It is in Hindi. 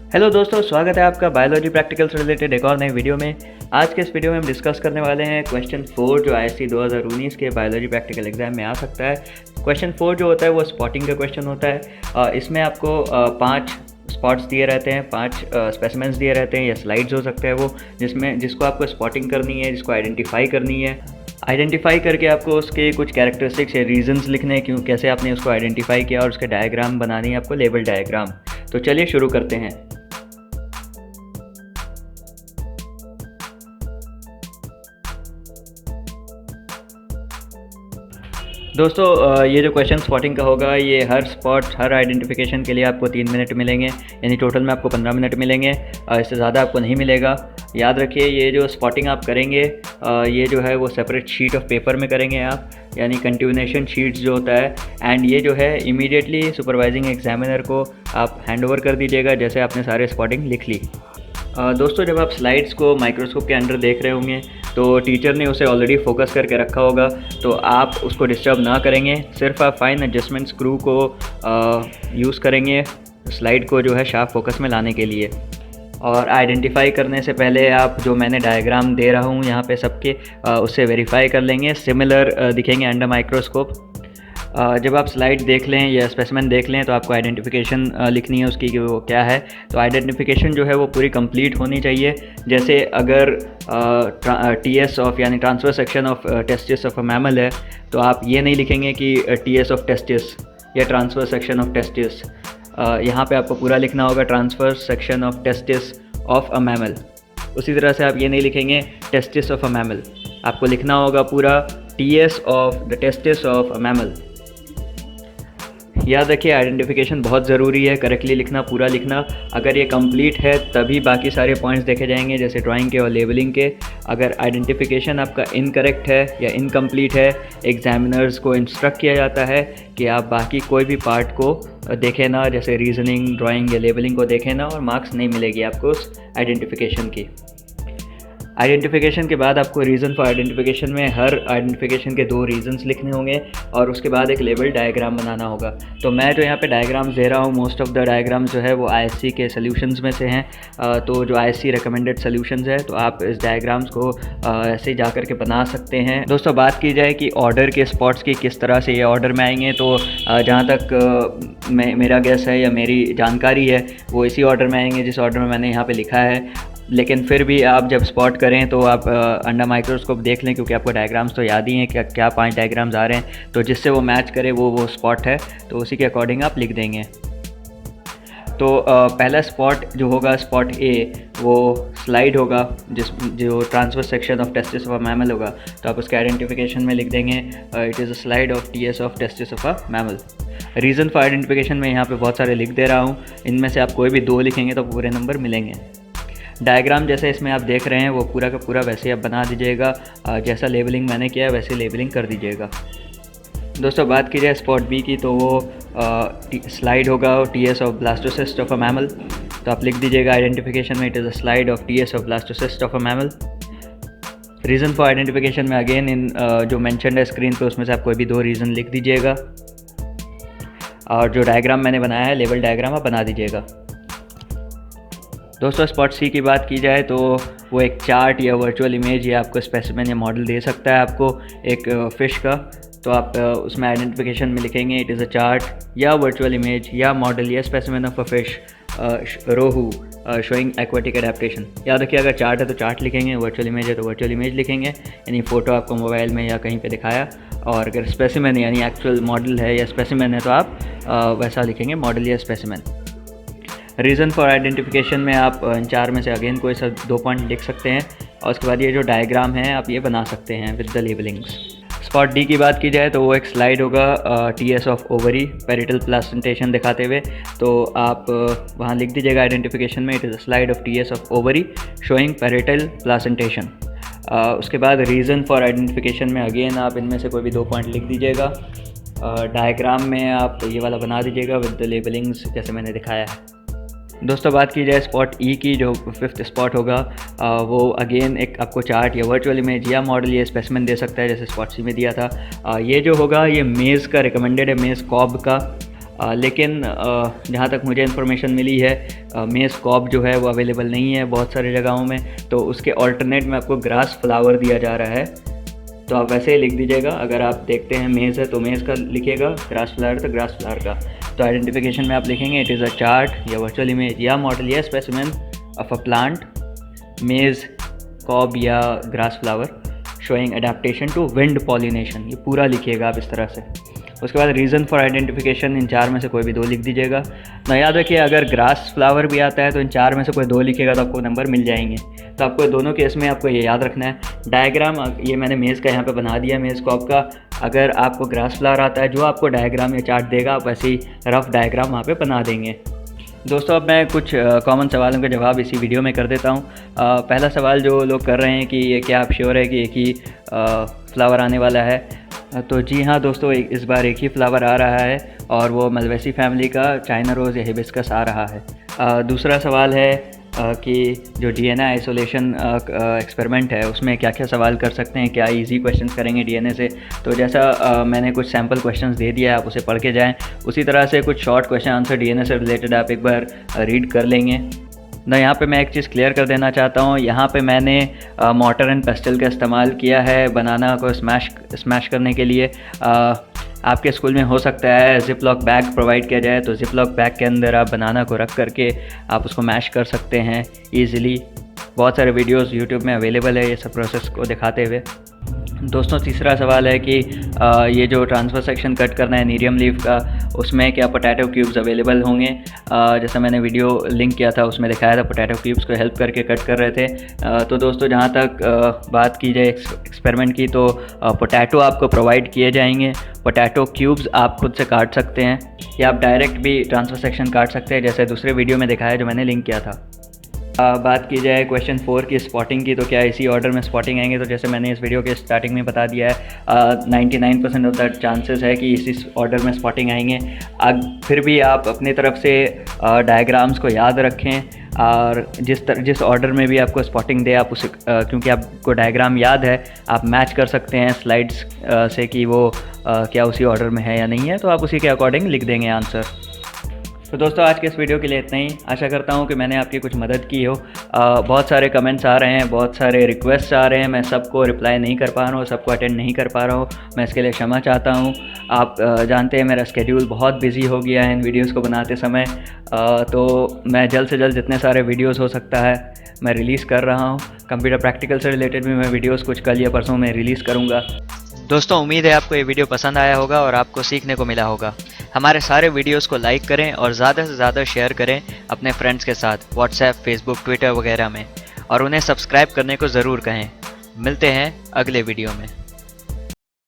हेलो दोस्तों, स्वागत है आपका बायोलॉजी प्रैक्टिकल से रिलेटेड एक और नई वीडियो में। आज के इस वीडियो में हम डिस्कस करने वाले हैं क्वेश्चन 4 जो आईएससी 2019 के बायोलॉजी प्रैक्टिकल एग्जाम में आ सकता है। क्वेश्चन 4 जो होता है वो स्पॉटिंग का क्वेश्चन होता है। इसमें आपको 5 स्पॉट्स दिए रहते हैं, 5 स्पेसिमेंट्स दिए रहते हैं या स्लाइड्स हो सकते हैं वो, जिसको आपको स्पॉटिंग करनी है, जिसको आइडेंटिफाई करनी है। आइडेंटिफाई करके आपको उसके कुछ कैरेक्टरिस्टिक्स या रीजंस लिखने हैं, क्यों कैसे आपने उसको आइडेंटिफाई किया, और उसके डायग्राम बनानी है आपको, लेबल डायग्राम। तो चलिए शुरू करते हैं। दोस्तों, ये जो क्वेश्चन स्पॉटिंग का होगा, ये हर आइडेंटिफिकेशन के लिए आपको 3 मिनट मिलेंगे, यानी टोटल में आपको 15 मिनट मिलेंगे। इससे ज़्यादा आपको नहीं मिलेगा। याद रखिए, ये जो स्पॉटिंग आप करेंगे ये जो है वो सेपरेट शीट ऑफ पेपर में करेंगे आप, यानी कंटिन्यूएशन शीट्स जो होता है। एंड ये जो है इमीडिएटली सुपरवाइजिंग एग्जामिनर को आप हैंड ओवर कर दीजिएगा जैसे आपने सारे स्पॉटिंग लिख ली। दोस्तों, जब आप स्लाइड्स को माइक्रोस्कोप के अंडर देख रहे होंगे तो टीचर ने उसे ऑलरेडी फोकस करके रखा होगा, तो आप उसको डिस्टर्ब ना करेंगे। सिर्फ आप फाइन एडजस्टमेंट स्क्रू को यूज़ करेंगे स्लाइड को जो है शार्प फोकस में लाने के लिए। और आइडेंटिफाई करने से पहले आप जो मैंने डायग्राम दे रहा हूँ यहाँ पे सबके, उससे वेरीफाई कर लेंगे, सिमिलर दिखेंगे अंडर माइक्रोस्कोप। जब आप स्लाइड देख लें या स्पेसिमेन देख लें तो आपको आइडेंटिफिकेशन लिखनी है उसकी कि वो क्या है। तो आइडेंटिफिकेशन जो है वो पूरी कंप्लीट होनी चाहिए। जैसे अगर टीएस ऑफ यानी transfer section of testis of a mammal है, तो आप ये नहीं लिखेंगे कि टीएस ऑफ टेस्टिस या ट्रांसफर सेक्शन ऑफ टेस्टिस। यहाँ पे आपको पूरा लिखना होगा transfer section of testis of a mammal. उसी तरह से आप ये नहीं लिखेंगे टेस्टिस ऑफ अ मैमल, आपको लिखना होगा पूरा TS of the testis of a mammal. याद रखिए, आइडेंटिफिकेशन बहुत ज़रूरी है, करेक्टली लिखना, पूरा लिखना। अगर ये कंप्लीट है तभी बाकी सारे पॉइंट्स देखे जाएंगे, जैसे ड्राइंग के और लेबलिंग के। अगर आइडेंटिफिकेशन आपका इनकरेक्ट है या इनकम्प्लीट है, एग्जामिनर्स को इंस्ट्रक्ट किया जाता है कि आप बाकी कोई भी पार्ट को देखें ना, जैसे रीजनिंग, ड्राइंग या लेबलिंग को देखें ना, और मार्क्स नहीं मिलेगी आपको उस आइडेंटिफिकेशन की। आइडेंटिफिकेशन के बाद आपको रीज़न फॉर आइडेंटिफिकेशन में हर आइडेंटिफिकेशन के 2 रीजंस लिखने होंगे, और उसके बाद एक लेबल डायग्राम बनाना होगा। तो मैं जो यहाँ पे डायग्राम्स दे रहा हूँ, मोस्ट ऑफ द डायग्राम्स जो है वो आईएससी के सोल्यूशंस में से हैं। तो जो आईएससी रिकमेंडेड सोल्यूशंस है, तो आप इस डायग्राम्स को ऐसे ही जा कर के बना सकते हैं। दोस्तों, बात की जाए कि ऑर्डर के स्पॉट्स की किस तरह से ये ऑर्डर में आएंगे, तो जहाँ तक मेरा गेस है या मेरी जानकारी है, वो इसी ऑर्डर में आएंगे जिस ऑर्डर में मैंने यहाँ पर लिखा है। लेकिन फिर भी आप जब स्पॉट करें तो आप अंडर माइक्रोस्कोप देख लें, क्योंकि आपको डायग्राम्स तो याद ही हैं क्या 5 डायग्राम्स आ रहे हैं, तो जिससे वो मैच करे वो स्पॉट है, तो उसी के अकॉर्डिंग आप लिख देंगे। तो पहला स्पॉट जो होगा, स्पॉट ए, वो स्लाइड होगा जो transfer section of testis of a mammal होगा। तो आप उसके आइडेंटिफिकेशन में लिख देंगे it is a slide of TS of testis of a mammal. Reason for identification में यहाँ पे बहुत सारे लिख दे रहा हूँ, इनमें से आप कोई भी 2 लिखेंगे तो पूरे नंबर मिलेंगे। डायग्राम जैसे इसमें आप देख रहे हैं वो पूरा का पूरा वैसे आप बना दीजिएगा, जैसा लेबलिंग मैंने किया है वैसे लेबलिंग कर दीजिएगा। दोस्तों, बात की जाए स्पॉट बी की, तो वो स्लाइड होगा TS of blastocyst of a mammal. तो आप लिख दीजिएगा आइडेंटिफिकेशन में, it is a slide of TS of blastocyst of a mammal. Reason for identification में अगेन इन जो मैंशनड है स्क्रीन पे, उसमें से आप कोई भी 2 रीज़न लिख दीजिएगा, और जो डायग्राम मैंने बनाया है लेबल डायग्राम आप बना दीजिएगा। दोस्तों, स्पॉट सी की बात की जाए तो वो एक चार्ट या वर्चुअल इमेज या आपको स्पेसिमेन या मॉडल दे सकता है आपको एक फ़िश का। तो आप उसमें आइडेंटिफिकेशन में लिखेंगे इट इज़ अ चार्ट या वर्चुअल इमेज या मॉडल या specimen of a fish rohu showing aquatic adaptation. याद रखिए, अगर चार्ट है तो चार्ट लिखेंगे, वर्चुअल इमेज है तो वर्चुअल इमेज लिखेंगे, यानी फ़ोटो आपको मोबाइल में या कहीं पे दिखाया। और अगर स्पेसिमेन यानी एक्चुअल मॉडल है या स्पेसिमेन है तो आप वैसा लिखेंगे, मॉडल या स्पेसिमेन। रीज़न फॉर आइडेंटिफिकेशन में आप इन 4 में से अगेन कोई सा 2 पॉइंट लिख सकते हैं, और उसके बाद ये जो डायग्राम है आप ये बना सकते हैं with the labellings. Spot D की बात की जाए तो वो एक स्लाइड होगा TS of ovary parietal placentation दिखाते हुए। तो आप वहाँ लिख दीजिएगा आइडेंटिफिकेशन में, it is a slide of TS of ovary showing parietal placentation. उसके बाद रीज़न फॉर आइडेंटिफिकेशन में अगेन आप इनमें से कोई भी 2 पॉइंट लिख दीजिएगा। डायग्राम में आप ये वाला बना दीजिएगा विद द लेबलिंग्स जैसे मैंने दिखाया है। दोस्तों, बात की जाए स्पॉट ई की, जो 5th स्पॉट होगा, वो अगेन एक आपको चार्ट या वर्चुअल इमेज या मॉडल या स्पेसिमेन दे सकता है, जैसे स्पॉट सी में दिया था। ये जो होगा ये मेज़ का रिकमेंडेड है, मेज़ कॉब का। लेकिन जहाँ तक मुझे इन्फॉर्मेशन मिली है मेज़ कॉब जो है वो अवेलेबल नहीं है बहुत सारी जगहों में, तो उसके ऑल्टरनेट में आपको ग्रास फ्लावर दिया जा रहा है। तो आप वैसे ही लिख दीजिएगा, अगर आप देखते हैं मेज़ है तो मेज़ का लिखिएगा, ग्रास फ्लावर तो ग्रास फ्लावर का। तो आइडेंटिफिकेशन में आप लिखेंगे इट इज़ अ चार्ट या वर्चुअल इमेज या मॉडल या specimen of a plant maize cob या grass flower showing adaptation to wind pollination, ये पूरा लिखिएगा आप इस तरह से। उसके बाद रीज़न फॉर आइडेंटिफिकेशन, इन 4 में से कोई भी 2 लिख दीजिएगा। ना याद रखिए अगर ग्रास फ्लावर भी आता है तो इन 4 में से कोई 2 लिखेगा तो आपको नंबर मिल जाएंगे। तो आपको दोनों केस में आपको ये याद रखना है। डायग्राम ये मैंने मेज़ का यहाँ पे बना दिया, मेज़ कॉब का। अगर आपको ग्रास फ्लावर आता है, जो आपको डायग्राम या चार्ट देगा आप वैसे ही रफ डायग्राम वहाँ पे बना देंगे। दोस्तों अब मैं कुछ कॉमन सवालों के जवाब इसी वीडियो में कर देता हूँ। पहला सवाल जो लोग कर रहे हैं कि ये क्या आप श्योर है कि एक ही फ्लावर आने वाला है, तो जी हाँ दोस्तों, इस बार एक ही फ्लावर आ रहा है और वो मलवेसी फैमिली का चाइना रोज़ या हिबिस्कस आ रहा है। दूसरा सवाल है कि जो डीएनए आइसोलेशन एक्सपेरिमेंट है उसमें क्या क्या सवाल कर सकते हैं, क्या इजी क्वेश्चंस करेंगे डीएनए से। तो जैसा मैंने कुछ सैम्पल क्वेश्चंस दे दिया है, आप उसे पढ़ के जाएं। उसी तरह से कुछ शॉर्ट क्वेश्चन आंसर डीएनए से रिलेटेड आप एक बार रीड कर लेंगे ना। यहाँ पे मैं एक चीज़ क्लियर कर देना चाहता हूँ, यहाँ पे मैंने मॉर्टर एंड पेस्टल का इस्तेमाल किया है बनाना को स्मैश करने के लिए। आपके स्कूल में हो सकता है जिप लॉक बैग प्रोवाइड किया जाए, तो जिप लॉक बैग के अंदर आप बनाना को रख करके आप उसको मैश कर सकते हैं ईज़िली। बहुत सारे वीडियोस यूट्यूब में अवेलेबल है ये सब प्रोसेस को दिखाते हुए। दोस्तों तीसरा सवाल है कि ये जो ट्रांसफर सेक्शन कट करना है नीरियम लीफ का, उसमें क्या पोटैटो क्यूब्स अवेलेबल होंगे। जैसा मैंने वीडियो लिंक किया था उसमें दिखाया था पोटैटो क्यूब्स को हेल्प करके कट कर रहे थे। तो दोस्तों जहाँ तक बात की जाए एक्सपेरिमेंट की, तो पोटैटो आपको प्रोवाइड किए जाएंगे। पोटैटो क्यूब्स आप खुद से काट सकते हैं या आप डायरेक्ट भी ट्रांसफर सेक्शन काट सकते हैं, जैसे दूसरे वीडियो में दिखाया जो मैंने लिंक किया था। बात की जाए क्वेश्चन 4 की स्पॉटिंग की, तो क्या इसी ऑर्डर में स्पॉटिंग आएंगे। तो जैसे मैंने इस वीडियो के स्टार्टिंग में बता दिया है 99% ऑफ द चांसेस है कि इसी ऑर्डर में स्पॉटिंग आएंगे। फिर भी आप अपनी तरफ से डायग्राम्स को याद रखें और जिस ऑर्डर में भी आपको स्पॉटिंग दे आप उसे क्योंकि आपको डायग्राम याद है आप मैच कर सकते हैं स्लाइड्स से कि वो क्या उसी ऑर्डर में है या नहीं है, तो आप उसी के अकॉर्डिंग लिख देंगे आंसर। तो दोस्तों आज के इस वीडियो के लिए इतना ही। आशा करता हूँ कि मैंने आपकी कुछ मदद की हो। बहुत सारे कमेंट्स आ रहे हैं, बहुत सारे रिक्वेस्ट आ रहे हैं, मैं सबको रिप्लाई नहीं कर पा रहा हूँ, सबको अटेंड नहीं कर पा रहा हूँ, मैं इसके लिए क्षमा चाहता हूँ। आप जानते हैं मेरा स्केड्यूल बहुत बिजी हो गया है इन वीडियोज़ को बनाते समय, तो मैं जल्द से जल्द जितने सारे वीडियोज़ हो सकता है मैं रिलीज़ कर रहा हूँ। कंप्यूटर प्रैक्टिकल से रिलेटेड भी मैं वीडियोज़ कुछ कल या परसों में रिलीज़ करूँगा। दोस्तों उम्मीद है आपको ये वीडियो पसंद आया होगा और आपको सीखने को मिला होगा। हमारे सारे वीडियोस को लाइक करें और ज़्यादा से ज़्यादा शेयर करें अपने फ्रेंड्स के साथ व्हाट्सएप, फेसबुक, ट्विटर वगैरह में, और उन्हें सब्सक्राइब करने को ज़रूर कहें। मिलते हैं अगले वीडियो में।